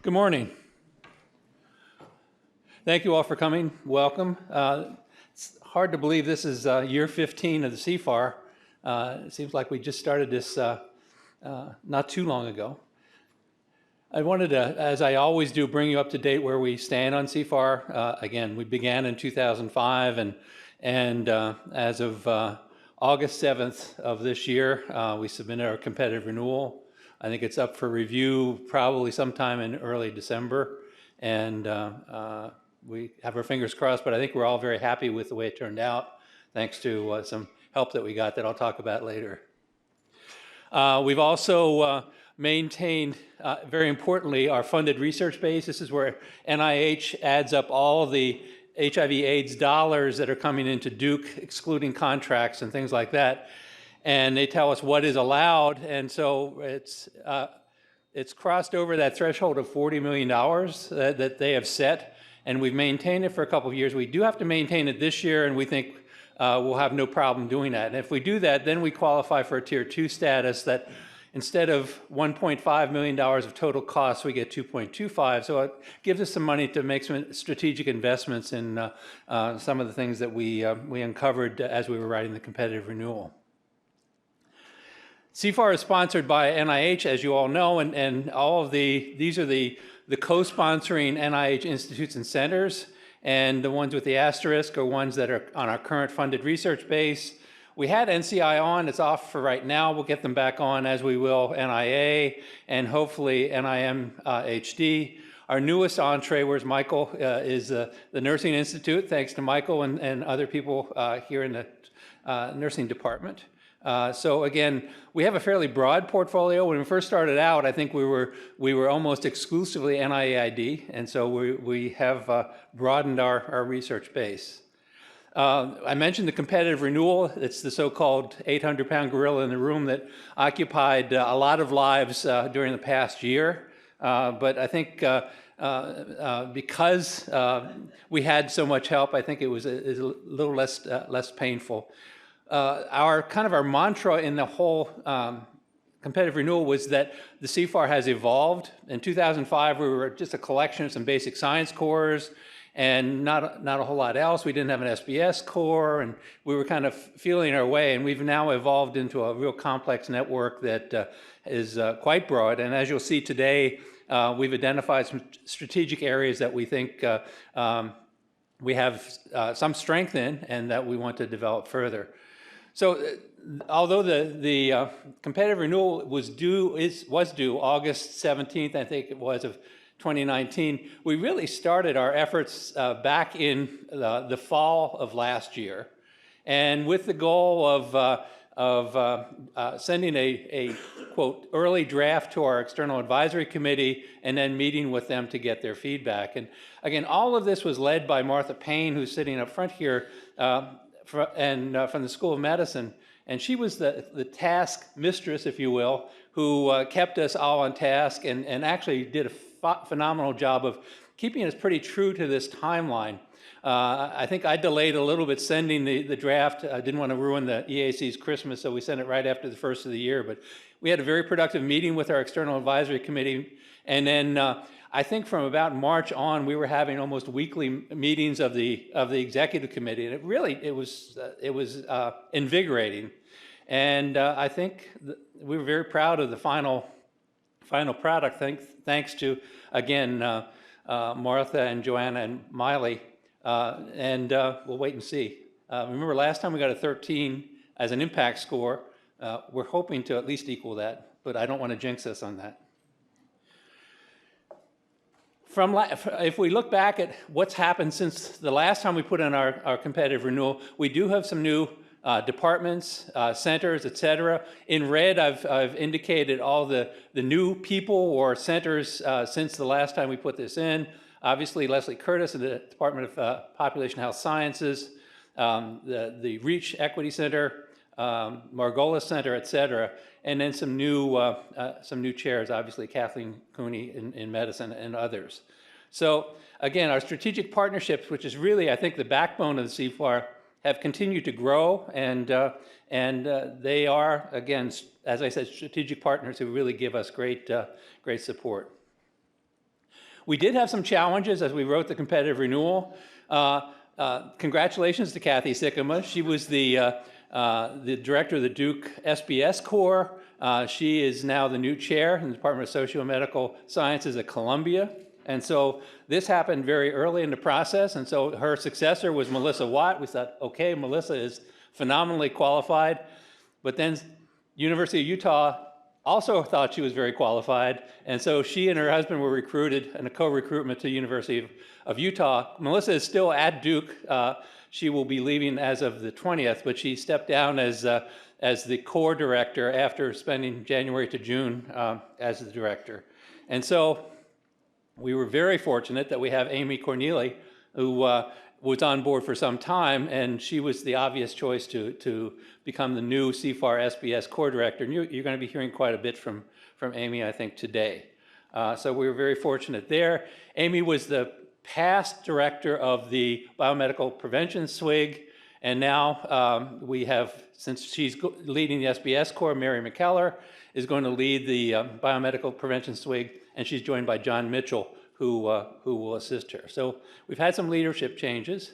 Good morning. Thank you all for coming. Welcome. It's hard to believe this is year 15 of the CFAR. It seems like we just started this not too long ago. I wanted to, as I always do, bring you up to date where we stand on CFAR. Again, we began in 2005, and as of August 7th of this year, we submitted our competitive renewal. I think it's up for review probably sometime in early December, and we have our fingers crossed, but I think we're all very happy with the way it turned out, thanks to some help that we got that I'll talk about later. We've also maintained, very importantly, our funded research base. This is where NIH adds up all the HIV/AIDS dollars that are coming into Duke, excluding contracts and things like that. And they tell us what is allowed, and so it's crossed over that threshold of $40 million that they have set, and we've maintained it for a couple of years. We do have to maintain it this year, and we think we'll have no problem doing that. And if we do that, then we qualify for a Tier 2 status that instead of $1.5 million of total costs, we get 2.25. So it gives us some money to make some strategic investments in some of the things that we uncovered as we were writing the competitive renewal. CFAR is sponsored by NIH, as you all know, and all of these are the co-sponsoring NIH institutes and centers, and the ones with the asterisk are ones that are on our current funded research base. We had NCI on, it's off for right now. We'll get them back on, as we will NIA and hopefully NIMHD. Our newest entree, where's Michael, is the Nursing Institute, thanks to Michael and other people here in the nursing department. So again, we have a fairly broad portfolio. When we first started out, I think we were almost exclusively NIAID, and so we have broadened our research base. I mentioned the competitive renewal. It's the so-called 800-pound gorilla in the room that occupied a lot of lives during the past year. But I think because we had so much help, I think it was a little less painful. Our mantra in the whole competitive renewal was that the CFAR has evolved. In 2005, we were just a collection of some basic science cores and not a whole lot else. We didn't have an SBS core, and we were kind of feeling our way, and we've now evolved into a real complex network that is quite broad. And as you'll see today, we've identified some strategic areas that we think we have some strength in and that we want to develop further. So although the competitive renewal was due August 17th, I think it was, of 2019, we really started our efforts back in the fall of last year, and with the goal of sending a quote early draft to our external advisory committee and then meeting with them to get their feedback. And again, all of this was led by Martha Payne, who's sitting up front here, from the School of Medicine, and she was the task mistress, if you will, who kept us all on task and actually did a phenomenal job of keeping us pretty true to this timeline. I think I delayed a little bit sending the draft. I didn't want to ruin the EAC's Christmas, so we sent it right after the first of the year. But we had a very productive meeting with our external advisory committee, and then I think from about March on, we were having almost weekly meetings of the executive committee, and it was invigorating. And I think we were very proud of the final product. Thanks to again Martha and Joanna and Miley, and we'll wait and see. Remember last time we got a 13 as an impact score. We're hoping to at least equal that, but I don't want to jinx us on that. If we look back at what's happened since the last time we put in our competitive renewal, we do have some new departments, centers, et cetera. In red, I've indicated all the new people or centers since the last time we put this in. Obviously, Leslie Curtis in the Department of Population Health Sciences, the Reach Equity Center, Margolis Center, et cetera, and then some new chairs, obviously Kathleen Cooney in medicine and others. So again, our strategic partnerships, which is really, I think, the backbone of the CFAR, have continued to grow, and they are, again, as I said, strategic partners who really give us great support. We did have some challenges as we wrote the competitive renewal. Congratulations to Kathy Sikkema. She was the director of the Duke SBS Corps. She is now the new chair in the Department of Socio-Medical Sciences at Columbia. And so this happened very early in the process. And so her successor was Melissa Watt. We thought, okay, Melissa is phenomenally qualified. But then University of Utah also thought she was very qualified. And so she and her husband were recruited in a co-recruitment to the University of Utah. Melissa is still at Duke. She will be leaving as of the 20th, but she stepped down as the core director after spending January to June as the director. And so we were very fortunate that we have Amy Corneli, who was on board for some time, and she was the obvious choice to become the new CFAR SBS core director. And you're going to be hearing quite a bit from Amy, I think, today. So we were very fortunate there. Amy was the past director of the Biomedical Prevention SWIG, and now we have, since she's leading the SBS Corps, Mary McKellar is going to lead the Biomedical Prevention SWIG, and she's joined by John Mitchell, who will assist her. So we've had some leadership changes.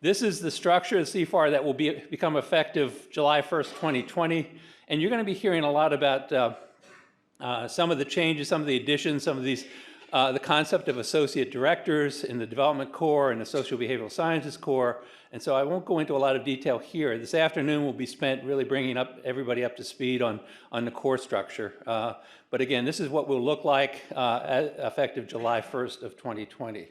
This is the structure of CFAR that will become effective July 1st, 2020, and you're going to be hearing a lot about some of the changes, some of the additions, some of these the concept of associate directors in the Development Corps and the Social Behavioral Sciences Corps. And so I won't go into a lot of detail here. This afternoon will be spent really bringing everybody up to speed on the core structure. But again, this is what will look like effective July 1st of 2020.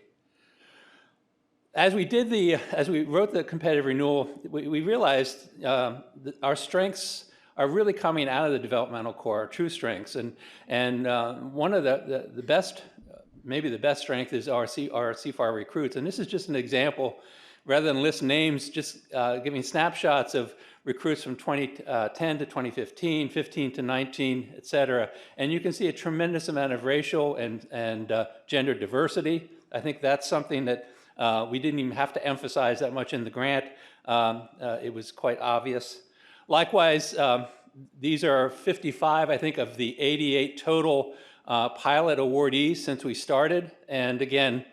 As we wrote the competitive renewal, we realized that our strengths are really coming out of the developmental core, our true strengths. And one of the best, maybe the best strength is our CFAR recruits. And this is just an example, rather than list names, just giving snapshots of recruits from 2010 to 2015, 15 to 19, et cetera. And you can see a tremendous amount of racial and gender diversity. I think that's something that we didn't even have to emphasize that much in the grant. It was quite obvious. Likewise, these are 55, I think, of the 88 total pilot awardees since we started. And again,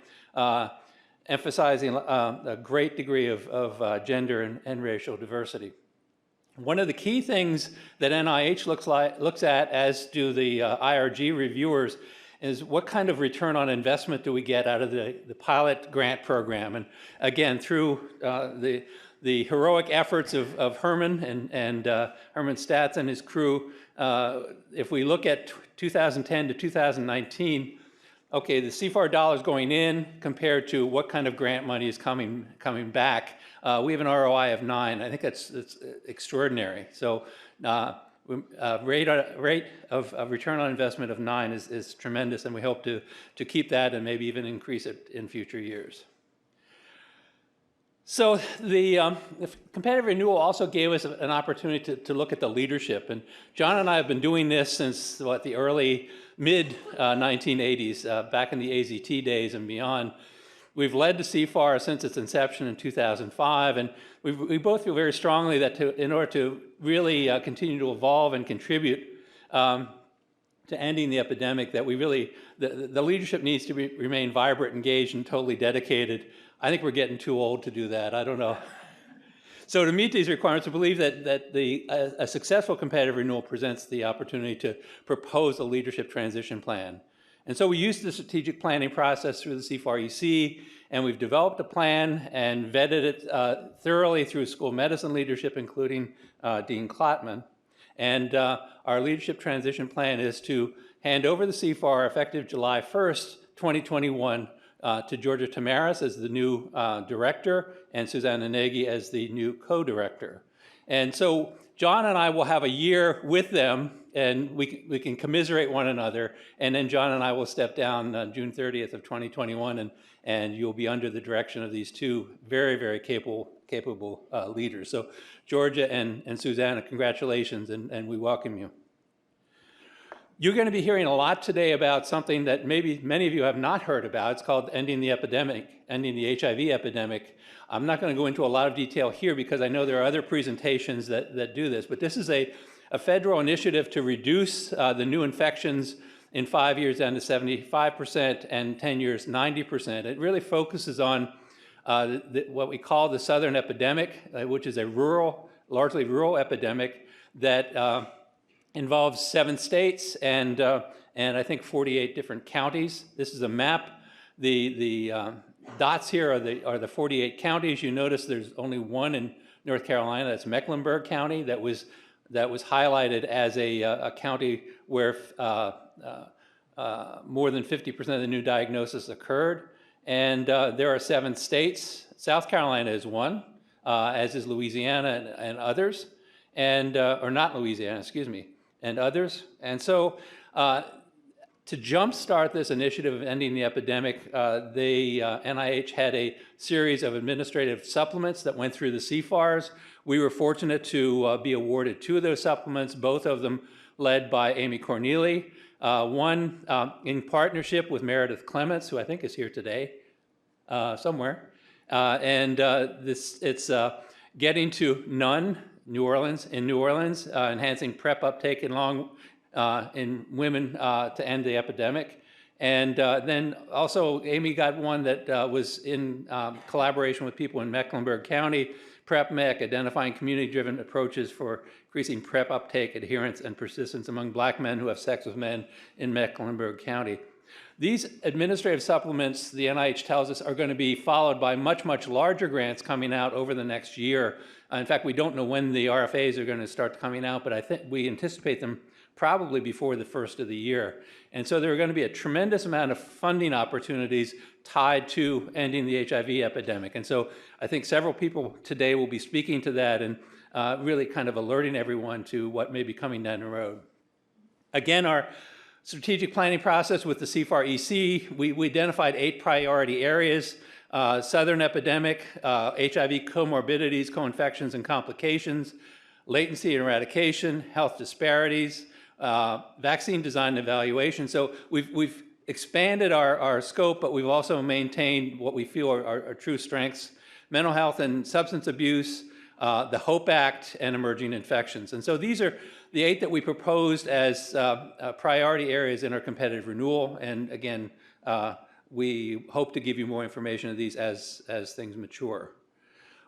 emphasizing a great degree of gender and racial diversity. One of the key things that NIH looks at, as do the IRG reviewers, is what kind of return on investment do we get out of the pilot grant program. And again, through the heroic efforts of Herman and Herman Statz and his crew, if we look at 2010 to 2019, okay, the CFAR dollars going in compared to what kind of grant money is coming back, we have an ROI of 9. I think that's extraordinary. So rate of return on investment of 9 is tremendous, and we hope to keep that and maybe even increase it in future years. So the competitive renewal also gave us an opportunity to look at the leadership. And John and I have been doing this since, the early, mid-1980s, back in the AZT days and beyond. We've led the CFAR since its inception in 2005, and we both feel very strongly that in order to really continue to evolve and contribute to ending the epidemic, that the leadership needs to remain vibrant, engaged, and totally dedicated. I think we're getting too old to do that. I don't know. So to meet these requirements, we believe that a successful competitive renewal presents the opportunity to propose a leadership transition plan. And so we used the strategic planning process through the CFAR-EC, and we've developed a plan and vetted it thoroughly through school of medicine leadership, including Dean Klotman. And our leadership transition plan is to hand over the CFAR effective July 1st, 2021, to Georgia Tamaris as the new director and Susanna Nagy as the new co-director. And so John and I will have a year with them, and we can commiserate one another, and then John and I will step down on June 30th of 2021, and you'll be under the direction of these two very, very capable leaders. So Georgia and Susanna, congratulations, and we welcome you. You're going to be hearing a lot today about something that maybe many of you have not heard about. It's called ending the epidemic, ending the HIV epidemic. I'm not going to go into a lot of detail here because I know there are other presentations that do this, but this is a federal initiative to reduce the new infections in 5 years down to 75%, and 10 years, 90%. It really focuses on what we call the Southern epidemic, which is a largely rural epidemic that involves 7 states and I think 48 different counties. This is a map. The dots here are the 48 counties. You notice there's only one in North Carolina. That's Mecklenburg County. That was highlighted as a county where more than 50% of the new diagnosis occurred. And there are 7 states. South Carolina is one, as is Louisiana and others, and or not Louisiana, excuse me, and others. And so to jumpstart this initiative of ending the epidemic, the NIH had a series of administrative supplements that went through the CFARs. We were fortunate to be awarded 2 of those supplements, both of them led by Amy Corneely. One in partnership with Meredith Clements, who I think is here today somewhere. It's Getting to None, New Orleans, enhancing PrEP uptake in women to end the epidemic. And then also Amy got one that was in collaboration with people in Mecklenburg County, PrEP-MEC, identifying community-driven approaches for increasing PrEP uptake, adherence, and persistence among Black men who have sex with men in Mecklenburg County. These administrative supplements, the NIH tells us, are going to be followed by much, much larger grants coming out over the next year. In fact, we don't know when the RFAs are going to start coming out, but I think we anticipate them probably before the first of the year. And so there are going to be a tremendous amount of funding opportunities tied to ending the HIV epidemic. And so I think several people today will be speaking to that and really kind of alerting everyone to what may be coming down the road. Again, our strategic planning process with the CFAR EC, we identified 8 priority areas: Southern epidemic, HIV comorbidities, co-infections and complications, latency and eradication, health disparities, vaccine design and evaluation. So we've expanded our scope, but we've also maintained what we feel are our true strengths: mental health and substance abuse, the HOPE Act, and emerging infections. And so these are the 8 that we proposed as priority areas in our competitive renewal. And again, we hope to give you more information of these as things mature.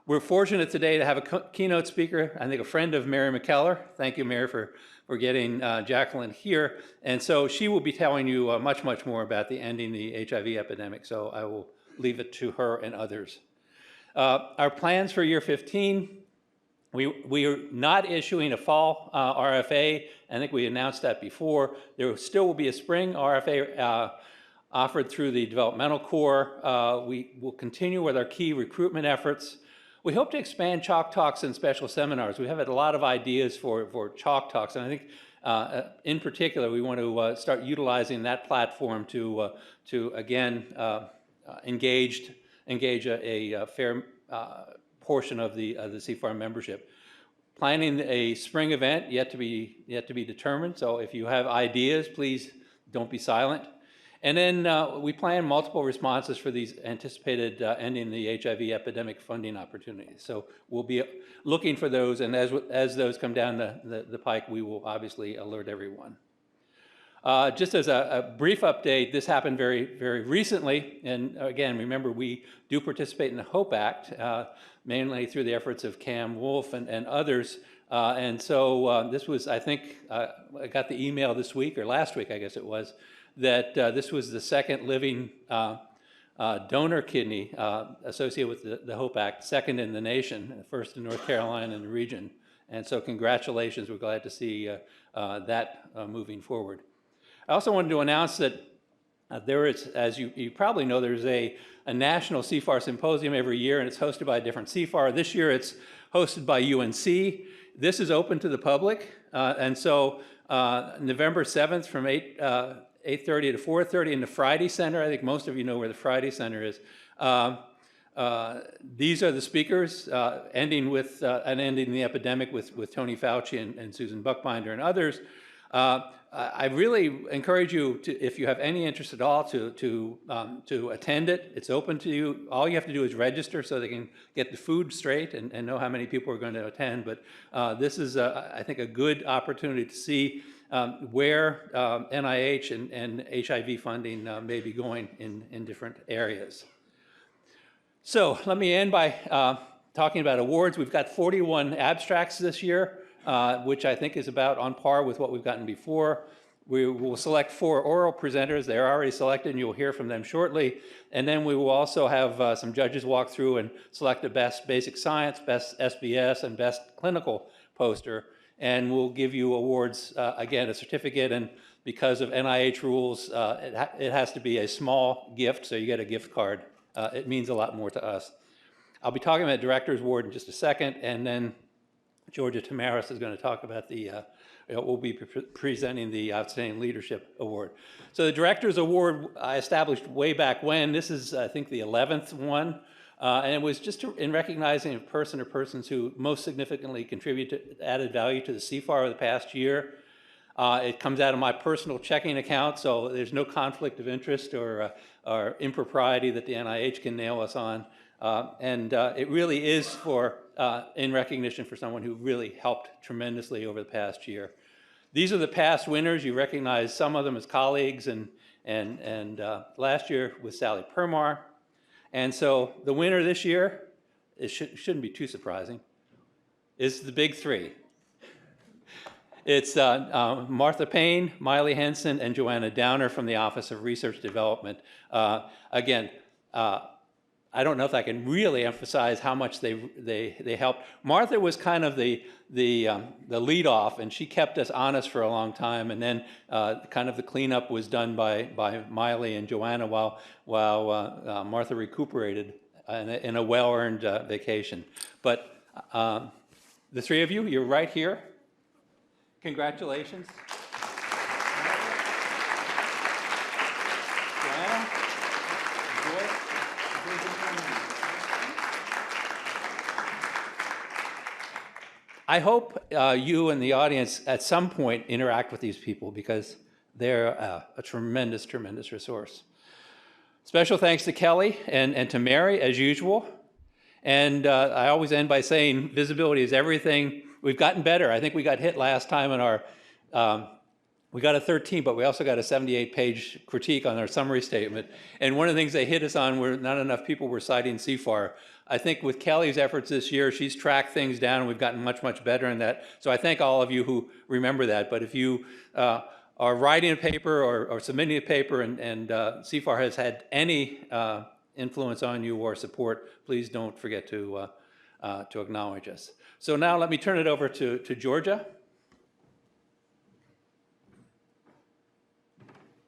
We're fortunate today to have a keynote speaker, I think a friend of Mary McKellar. Thank you, Mary, for getting Jacqueline here. And so she will be telling you much, much more about ending the HIV epidemic. So I will leave it to her and others. Our plans for year 15, we are not issuing a fall RFA. I think we announced that before. There still will be a spring RFA offered through the Developmental Corps. We will continue with our key recruitment efforts. We hope to expand Chalk Talks and special seminars. We have a lot of ideas for Chalk Talks, and I think in particular we want to start utilizing that platform to again engage a fair portion of the CFAR membership. Planning a spring event yet to be determined. So if you have ideas, please don't be silent. And then we plan multiple responses for these anticipated ending the HIV epidemic funding opportunities. So we'll be looking for those, and as those come down the pike, we will obviously alert everyone. Just as a brief update, this happened very, very recently. And again, remember, we do participate in the HOPE Act, mainly through the efforts of Cam Wolf and others. And so this was, I think, I got the email this week, or last week, I guess it was, that this was the second living donor kidney associated with the HOPE Act, second in the nation, first in North Carolina in the region. And so congratulations, we're glad to see that moving forward. I also wanted to announce that there is, as you probably know, there's a national CFAR symposium every year, and it's hosted by a different CFAR. This year it's hosted by UNC. This is open to the public, and so November 7th from 8:30 to 4:30 in the Friday Center. I think most of you know where the Friday Center is. These are the speakers, ending the epidemic with Tony Fauci and Susan Buckbinder and others. I really encourage you to, if you have any interest at all, to attend it. It's open to you. All you have to do is register so they can get the food straight and know how many people are going to attend. But this is, I think, a good opportunity to see where NIH and HIV funding may be going in different areas. So let me end by talking about awards. We've got 41 abstracts this year, which I think is about on par with what we've gotten before. We will select 4 oral presenters. They're already selected, and you'll hear from them shortly. And then we will also have some judges walk through and select the best basic science, best SBS, and best clinical poster. And we'll give you awards, again, a certificate, and because of NIH rules, it has to be a small gift, so you get a gift card. It means a lot more to us. I'll be talking about Director's Award in just a second, and then Georgia Tamaris is going to talk about we'll be presenting the Outstanding Leadership Award. So the Director's Award I established way back when. This is, I think, the 11th one, and it was just in recognizing a person or persons who most significantly contributed added value to the CFAR over the past year. It comes out of my personal checking account, so there's no conflict of interest or impropriety that the NIH can nail us on. It really is in recognition for someone who really helped tremendously over the past year. These are the past winners. You recognize some of them as colleagues, and last year was Sally Permar. And so the winner this year, it shouldn't be too surprising, is the big 3. It's Martha Payne, Miley Henson, and Joanna Downer from the Office of Research Development. Again, I don't know if I can really emphasize how much they helped. Martha was kind of the lead off, and she kept us honest for a long time. And then kind of the cleanup was done by Miley and Joanna while Martha recuperated in a well-earned vacation. But the 3 of you, you're right here. Congratulations. Joanna, I hope you and the audience at some point interact with these people, because they're a tremendous, tremendous resource. Special thanks to Kelly and to Mary, as usual. And I always end by saying visibility is everything. We've gotten better. I think we got hit last time on we got a 13, but we also got a 78-page critique on our summary statement. And one of the things they hit us on were not enough people were citing CFAR. I think with Kelly's efforts this year, she's tracked things down, and we've gotten much, much better in that. So I thank all of you who remember that. But if you are writing a paper or submitting a paper and CFAR has had any influence on you or support, please don't forget to acknowledge us. So now let me turn it over to Georgia.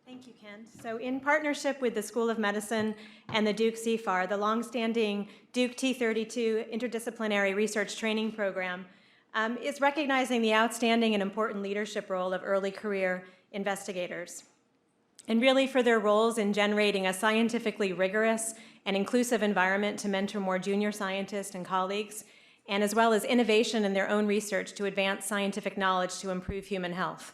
Thank you, Ken. So in partnership with the School of Medicine and the Duke CFAR, the longstanding Duke T32 Interdisciplinary Research Training Program is recognizing the outstanding and important leadership role of early career investigators, and really for their roles in generating a scientifically rigorous and inclusive environment to mentor more junior scientists and colleagues, and as well as innovation in their own research to advance scientific knowledge to improve human health.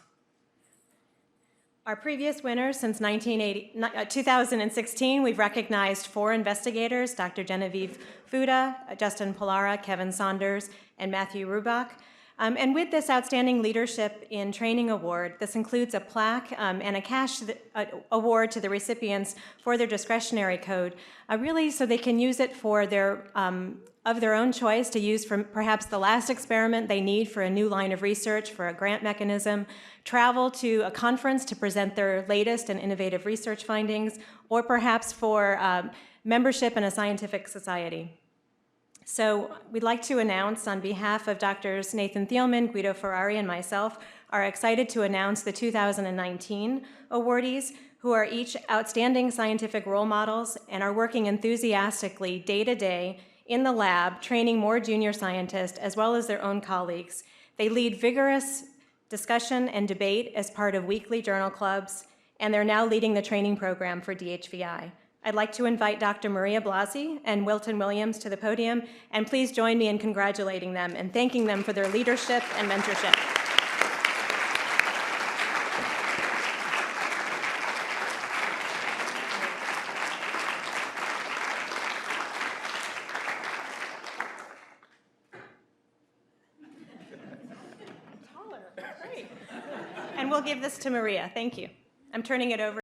Our previous winners since 2016, we've recognized 4 investigators, Dr. Genevieve Fuda, Justin Pilara, Kevin Saunders, and Matthew Rubach. And with this Outstanding Leadership in Training Award, this includes a plaque and a cash award to the recipients for their discretionary code, really so they can use it for their of their own choice to use for perhaps the last experiment they need for a new line of research, for a grant mechanism, travel to a conference to present their latest and innovative research findings, or perhaps for membership in a scientific society. So we'd like to announce on behalf of Drs. Nathan Thielman, Guido Ferrari, and myself are excited to announce the 2019 awardees, who are each outstanding scientific role models and are working enthusiastically day to day in the lab, training more junior scientists as well as their own colleagues. They lead vigorous discussion and debate as part of weekly journal clubs, and they're now leading the training program for DHVI. I'd like to invite Dr. Maria Blasi and Wilton Williams to the podium, and please join me in congratulating them and thanking them for their leadership and mentorship. will give this to Maria. Thank you. I'm turning it over.